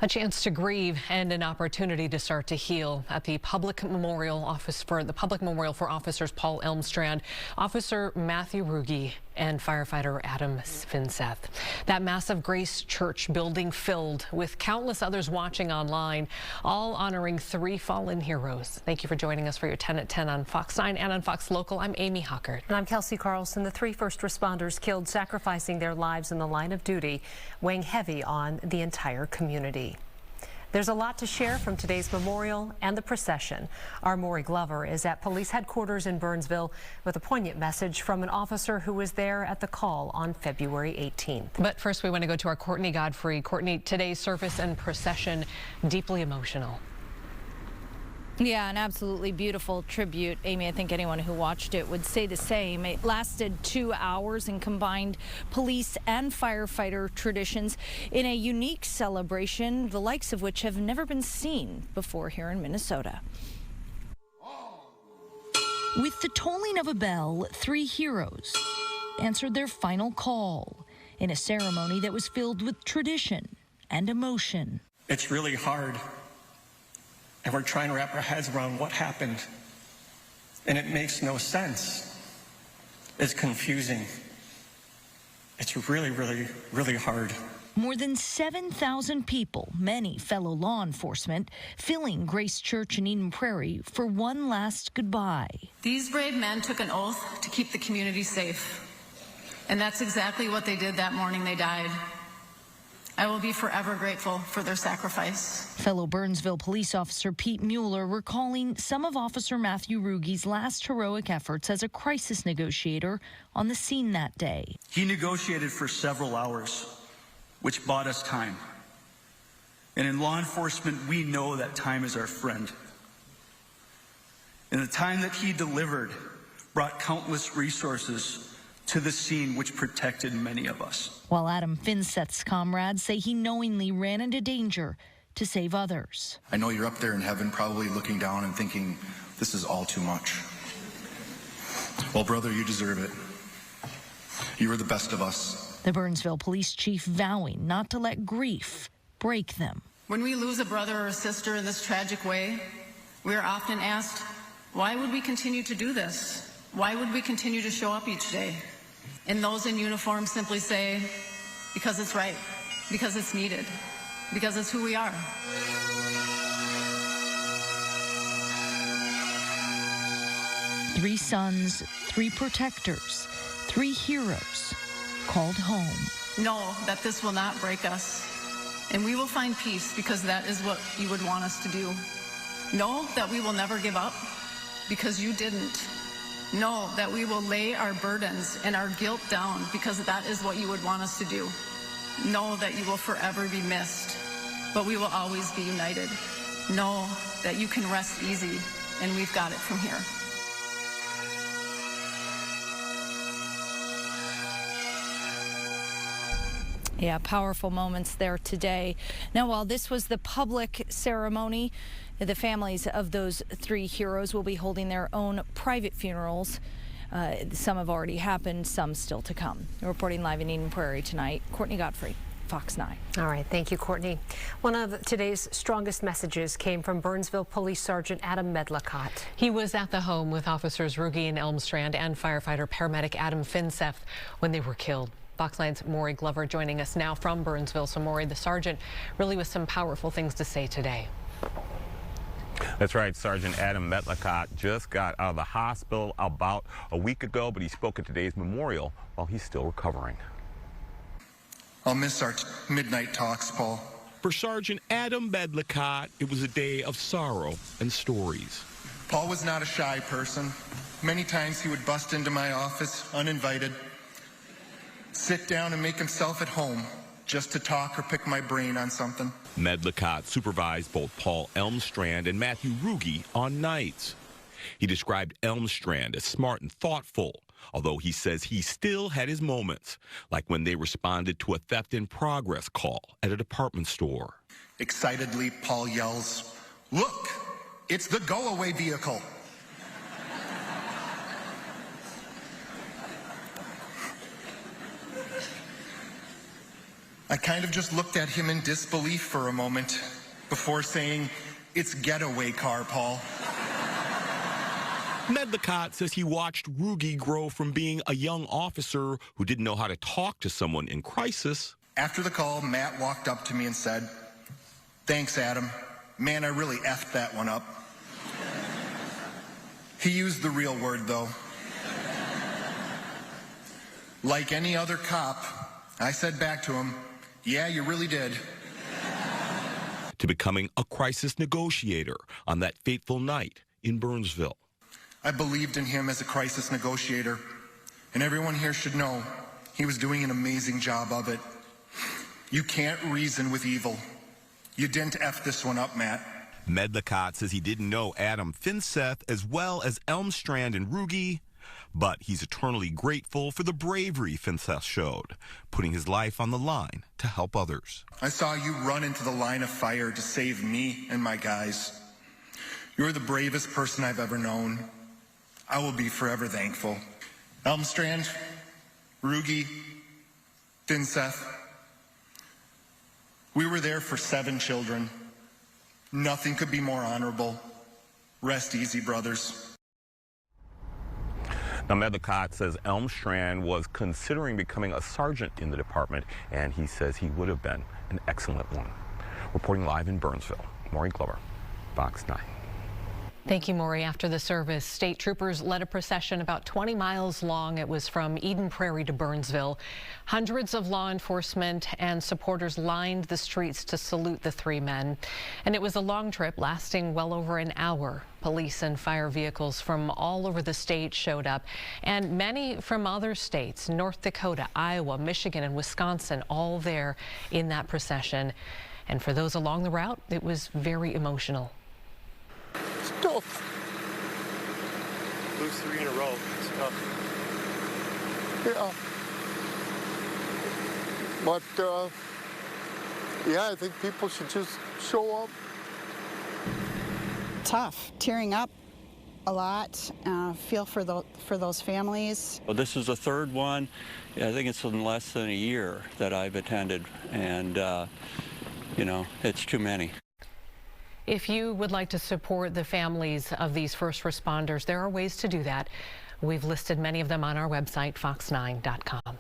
A chance to grieve and an opportunity to start to heal at the Public Memorial for Officers Paul Elmstrand, Officer Matthew Ruge, and firefighter Adam Finseth. That massive Grace Church building filled with countless others watching online, all honoring 3 fallen heroes. Thank you for joining us for your 10 at 10 on Fox 9 and on Fox Local. I'm Amy Huckert. And I'm Kelsey Carlson. The 3 first responders killed sacrificing their lives in the line of duty, weighing heavy on the entire community. There's a lot to share from today's memorial and the procession. Our Maury Glover is at police headquarters in Burnsville with a poignant message from an officer who was there at the call on February 18th. But first, we want to go to our Courtney Godfrey. Courtney, today's service and procession, deeply emotional. Yeah, an absolutely beautiful tribute. Amy, I think anyone who watched it would say the same. It lasted 2 hours and combined police and firefighter traditions in a unique celebration, the likes of which have never been seen before here in Minnesota. With the tolling of a bell, 3 heroes answered their final call in a ceremony that was filled with tradition and emotion. It's really hard. And we're trying to wrap our heads around what happened. And it makes no sense. It's confusing. It's really, really, really hard. More than 7,000 people, many fellow law enforcement, filling Grace Church in Eden Prairie for one last goodbye. These brave men took an oath to keep the community safe. And that's exactly what they did that morning they died. I will be forever grateful for their sacrifice. Fellow Burnsville police officer Pete Mueller recalling some of Officer Matthew Ruge's last heroic efforts as a crisis negotiator on the scene that day. He negotiated for several hours, which bought us time. And in law enforcement, we know that time is our friend. And the time that he delivered brought countless resources to the scene, which protected many of us. While Adam Finseth's comrades say he knowingly ran into danger to save others. I know you're up there in heaven probably looking down and thinking, this is all too much. Well, brother, you deserve it. You were the best of us. The Burnsville police chief vowing not to let grief break them. When we lose a brother or a sister in this tragic way, we are often asked, why would we continue to do this? Why would we continue to show up each day? And those in uniform simply say, because it's right, because it's needed, because it's who we are. Three sons, 3 protectors, 3 heroes called home. Know that this will not break us, and we will find peace because that is what you would want us to do. Know that we will never give up because you didn't. Know that we will lay our burdens and our guilt down because that is what you would want us to do. Know that you will forever be missed, but we will always be united. Know that you can rest easy, and we've got it from here. Yeah, powerful moments there today. Now, while this was the public ceremony, the families of those 3 heroes will be holding their own private funerals. Some have already happened, some still to come. Reporting live in Eden Prairie tonight, Courtney Godfrey, Fox 9. All right, thank you, Courtney. One of today's strongest messages came from Burnsville Police Sergeant Adam Medlicott. He was at the home with Officers Ruge and Elmstrand and firefighter paramedic Adam Finseth when they were killed. Fox 9's Maury Glover joining us now from Burnsville. So Maury, the sergeant, really with some powerful things to say today. That's right. Sergeant Adam Medlicott just got out of the hospital about a week ago, but he spoke at today's memorial while he's still recovering. I'll miss our midnight talks, Paul. For Sergeant Adam Medlicott, it was a day of sorrow and stories. Paul was not a shy person. Many times he would bust into my office uninvited, sit down and make himself at home just to talk or pick my brain on something. Medlicott supervised both Paul Elmstrand and Matthew Ruge on nights. He described Elmstrand as smart and thoughtful, although he says he still had his moments, like when they responded to a theft in progress call at a department store. Excitedly, Paul yells, "Look, it's the go-away vehicle." I kind of just looked at him in disbelief for a moment before saying, "It's getaway car, Paul." Medlicott says he watched Ruge grow from being a young officer who didn't know how to talk to someone in crisis. After the call, Matt walked up to me and said, "Thanks, Adam. Man, I really effed that one up." He used the real word, though. Like any other cop, I said back to him, "Yeah, you really did." To becoming a crisis negotiator on that fateful night in Burnsville. I believed in him as a crisis negotiator, and everyone here should know he was doing an amazing job of it. You can't reason with evil. You didn't F this one up, Matt. Medlicott says he didn't know Adam Finseth as well as Elmstrand and Ruge, but he's eternally grateful for the bravery Finseth showed, putting his life on the line to help others. I saw you run into the line of fire to save me and my guys. You're the bravest person I've ever known. I will be forever thankful. Elmstrand, Ruge, Finseth, we were there for 7 children. Nothing could be more honorable. Rest easy, brothers. Now, Medlicott says Elmstrand was considering becoming a sergeant in the department, and he says he would have been an excellent one. Reporting live in Burnsville, Maury Glover, Fox 9. Thank you, Maury. After the service, state troopers led a procession about 20 miles long. It was from Eden Prairie to Burnsville. Hundreds of law enforcement and supporters lined the streets to salute the 3 men. And it was a long trip lasting well over an hour. Police and fire vehicles from all over the state showed up, and many from other states, North Dakota, Iowa, Michigan, and Wisconsin, all there in that procession. And for those along the route, it was very emotional. It's tough. Lose 3 in a row. It's tough. Yeah. But, yeah, I think people should just show up. Tough. Tearing up a lot. Feel for those families. Well, this is the 3rd one. I think it's in less than a year that I've attended, and, you know, it's too many. If you would like to support the families of these first responders, there are ways to do that. We've listed many of them on our website, fox9.com.